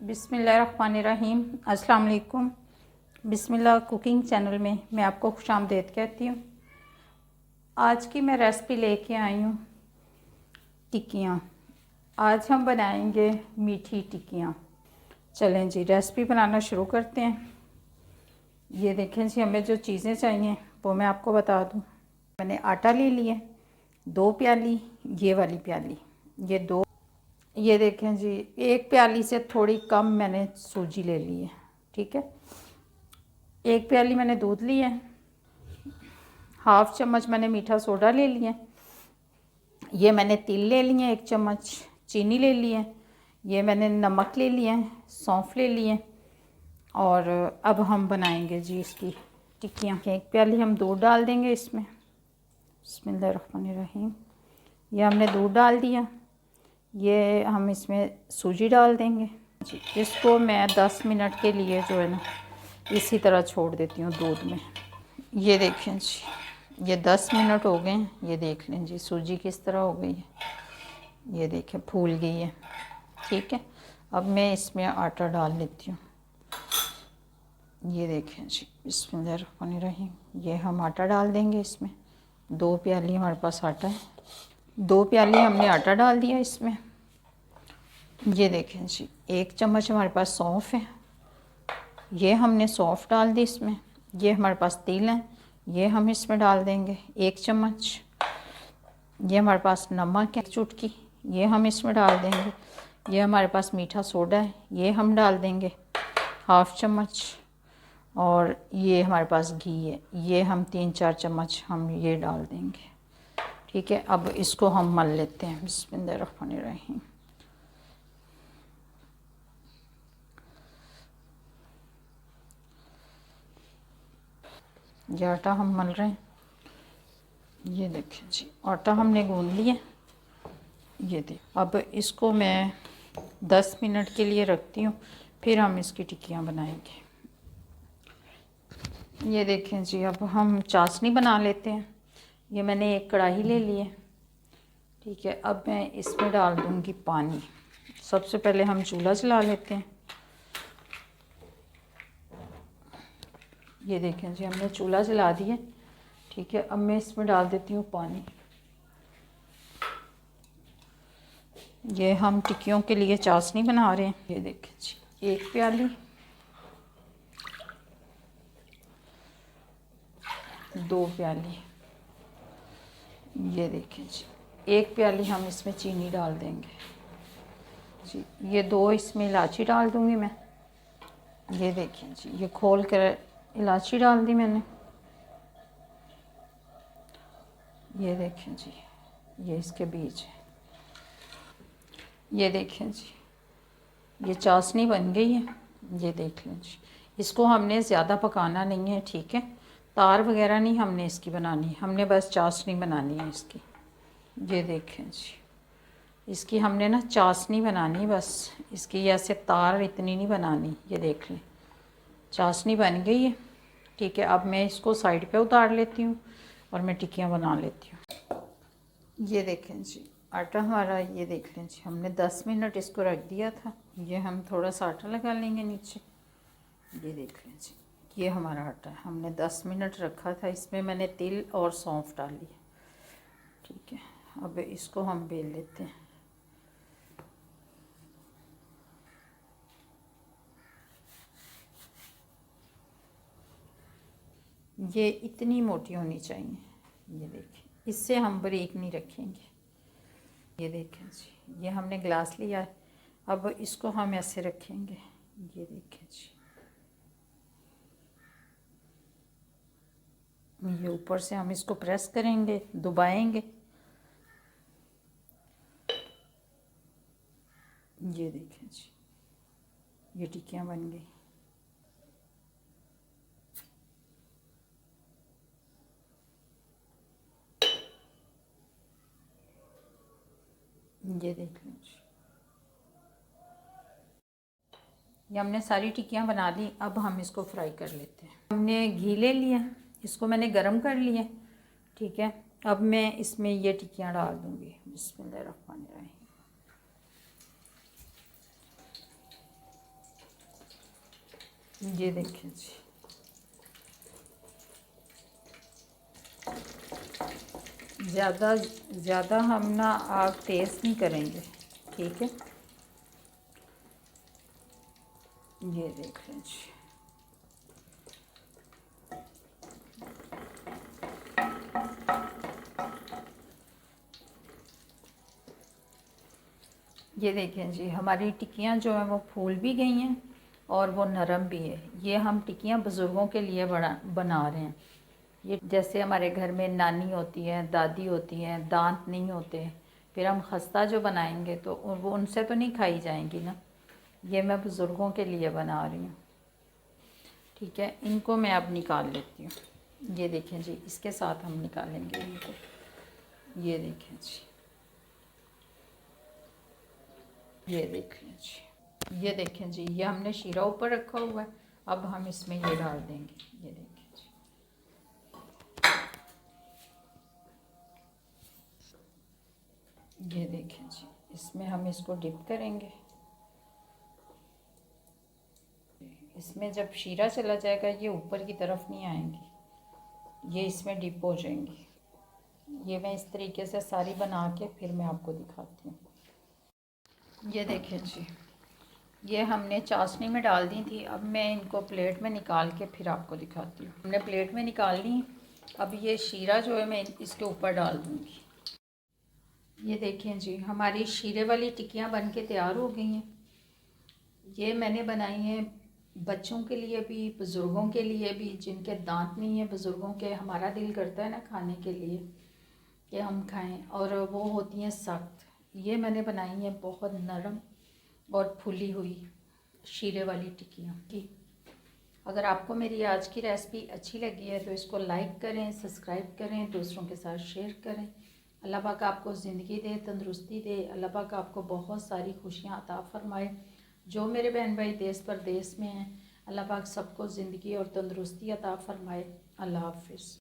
बिस्मिल्लाहिर्रहमानिर्रहीम। अस्सलाम वालेकुम। बिस्मिल्लाह कुकिंग चैनल में मैं आपको खुशामदीद कहती हूँ। आज की मैं रेसिपी लेके आई हूँ टिक्कियाँ। आज हम बनाएंगे मीठी टिक्कियाँ। चलें जी, रेसिपी बनाना शुरू करते हैं। ये देखें जी, हमें जो चीज़ें चाहिए वो मैं आपको बता दूँ। मैंने आटा ले लिया 2 प्याली, ये वाली प्याली, ये 2। ये देखें जी, 1 प्याली से थोड़ी कम मैंने सूजी ले ली है। ठीक है, 1 प्याली मैंने दूध लिया है। हाफ़ चम्मच मैंने मीठा सोडा ले लिया। ये मैंने तिल ले लिए, 1 चम्मच चीनी ले ली है। ये मैंने नमक ले लिया है, सौंफ ले लिए। और अब हम बनाएंगे जी इसकी टिक्कियाँ। 1 प्याली हम दूध डाल देंगे इसमें। बिस्मिल्लाहिर्रहमानिर्रहीम। ये हमने दूध डाल दिया। ये हम इसमें सूजी डाल देंगे जी। इसको मैं 10 मिनट के लिए जो है ना इसी तरह छोड़ देती हूँ दूध में। ये देखें जी, ये 10 मिनट हो गए हैं। ये देख लें जी, सूजी किस तरह हो गई है। ये देखें, फूल गई है। ठीक है, अब मैं इसमें आटा डाल लेती हूँ। ये देखें जी, बिस्मिल्लाहिर्रहमानिर्रहीम। ये हम आटा डाल देंगे इसमें। 2 प्याली हमारे पास आटा है। 2 प्याली हमने आटा डाल दिया इसमें। ये देखें जी, 1 चम्मच हमारे पास सौंफ है। ये हमने सौंफ डाल दी इसमें। ये हमारे पास तिल है, ये हम इसमें डाल देंगे 1 चम्मच। ये हमारे पास नमक है, 1 चुटकी, ये हम इसमें डाल देंगे। ये हमारे पास मीठा सोडा है, ये हम डाल देंगे हाफ़ चम्मच। और ये हमारे पास घी है, ये हम 3-4 चम्मच हम ये डाल देंगे। ठीक है, अब इसको हम मल लेते हैं। बिस्मिल्लाहिर्रहमानिर्रहीम। ये आटा हम मल रहे हैं। ये देखिए जी, आटा हमने गूंद लिया। ये देख, अब इसको मैं 10 मिनट के लिए रखती हूँ, फिर हम इसकी टिक्कियाँ बनाएंगे। ये देखें जी, अब हम चाशनी बना लेते हैं। ये मैंने 1 कढ़ाई ले ली है। ठीक है, अब मैं इसमें डाल दूँगी पानी। सबसे पहले हम चूल्हा जला लेते हैं। ये देखें जी, हमने चूल्हा जला दिया। ठीक है, अब मैं इसमें डाल देती हूँ पानी। ये हम टिक्कियों के लिए चाशनी बना रहे हैं। ये देखें जी, 1 प्याली, 2 प्याली, ये देखें जी, 1 प्याली हम इसमें चीनी डाल देंगे जी। ये 2 इसमें इलायची डाल दूँगी मैं। ये देखें जी, ये खोल कर इलायची डाल दी मैंने। ये देखें जी, ये इसके बीज है। ये देखें जी, ये चाशनी बन गई है। ये देख लें जी, इसको हमने ज़्यादा पकाना नहीं है। ठीक है, तार वगैरह नहीं हमने इसकी बनानी, हमने बस चाशनी बनानी है इसकी। ये देखें जी, इसकी हमने ना चाशनी बनानी बस, इसकी ऐसे तार इतनी नहीं बनानी। ये देख लें, चाशनी बन गई है। ठीक है, अब मैं इसको साइड पे उतार लेती हूँ और मैं टिक्कियाँ बना लेती हूँ। ये देखें जी, आटा हमारा, ये देख लें जी, हमने 10 मिनट इसको रख दिया था। ये हम थोड़ा सा आटा लगा लेंगे नीचे। ये देख लें जी, ये हमारा आटा है, हमने 10 मिनट रखा था। इसमें मैंने तिल और सौंफ डाली है। ठीक है, अब इसको हम बेल लेते हैं। ये इतनी मोटी होनी चाहिए। ये देखें, इससे हम बारीक नहीं रखेंगे। ये देखें जी, ये हमने ग्लास लिया है। अब इसको हम ऐसे रखेंगे। ये देखें जी, ये ऊपर से हम इसको प्रेस करेंगे, दबाएंगे। ये देखें जी, ये टिक्कियाँ बन गई। ये देख लें जी, ये हमने सारी टिक्कियाँ बना ली। अब हम इसको फ्राई कर लेते हैं। हमने घी ले लिया, इसको मैंने गरम कर लिया। ठीक है, अब मैं इसमें ये टिक्कियाँ डाल दूँगी। बिस्मिल्लाहिर्रहमानिर्रहीम। ये देखिए जी, ज़्यादा हम ना आग तेज़ नहीं करेंगे, ठीक है। ये देख लें जी, ये देखें जी, हमारी टिक्कियाँ जो हैं वो फूल भी गई हैं और वो नरम भी है। ये हम टिक्कियाँ बुज़ुर्गों के लिए बना रहे हैं। ये जैसे हमारे घर में नानी होती है, दादी होती हैं, दांत नहीं होते, फिर हम खस्ता जो बनाएंगे तो वो उनसे तो नहीं खाई जाएंगी ना। ये मैं बुज़ुर्गों के लिए बना रही हूँ, ठीक है। इनको मैं अब निकाल लेती हूँ। ये देखें जी, इसके साथ हम निकालेंगे इनको। ये देखें जी, ये देखें जी, ये देखें जी, ये हमने शीरा ऊपर रखा हुआ है। अब हम इसमें ये डाल देंगे। ये देखें जी, ये देखें जी, इसमें हम इसको डिप करेंगे। इसमें जब शीरा चला जाएगा ये ऊपर की तरफ नहीं आएंगी, ये इसमें डिप हो जाएंगी। ये मैं इस तरीके से सारी बना के फिर मैं आपको दिखाती हूँ। ये देखें जी, ये हमने चाशनी में डाल दी थी। अब मैं इनको प्लेट में निकाल के फिर आपको दिखाती हूँ। हमने प्लेट में निकाल ली। अब ये शीरा जो है मैं इसके ऊपर डाल दूँगी। ये देखें जी, हमारी शीरे वाली टिक्कियाँ बन के तैयार हो गई हैं। ये मैंने बनाई हैं बच्चों के लिए भी, बुज़ुर्गों के लिए भी, जिनके दांत नहीं है बुज़ुर्गों के। हमारा दिल करता है ना खाने के लिए कि हम खाएं, और वो होती हैं सख्त। ये मैंने बनाई है बहुत नरम और फूली हुई शीरे वाली टिक्कियाँ की। अगर आपको मेरी आज की रेसिपी अच्छी लगी है तो इसको लाइक करें, सब्सक्राइब करें, दूसरों के साथ शेयर करें। अल्लाह पाक आपको ज़िंदगी दे, तंदुरुस्ती दे। अल्लाह पाक आपको बहुत सारी खुशियाँ अता फ़रमाए। जो मेरे बहन भाई देश परदेश में हैं, अल्लाह पाक सबको ज़िंदगी और तंदुरुस्ती अता फ़रमाए। अल्लाह हाफ़िज़।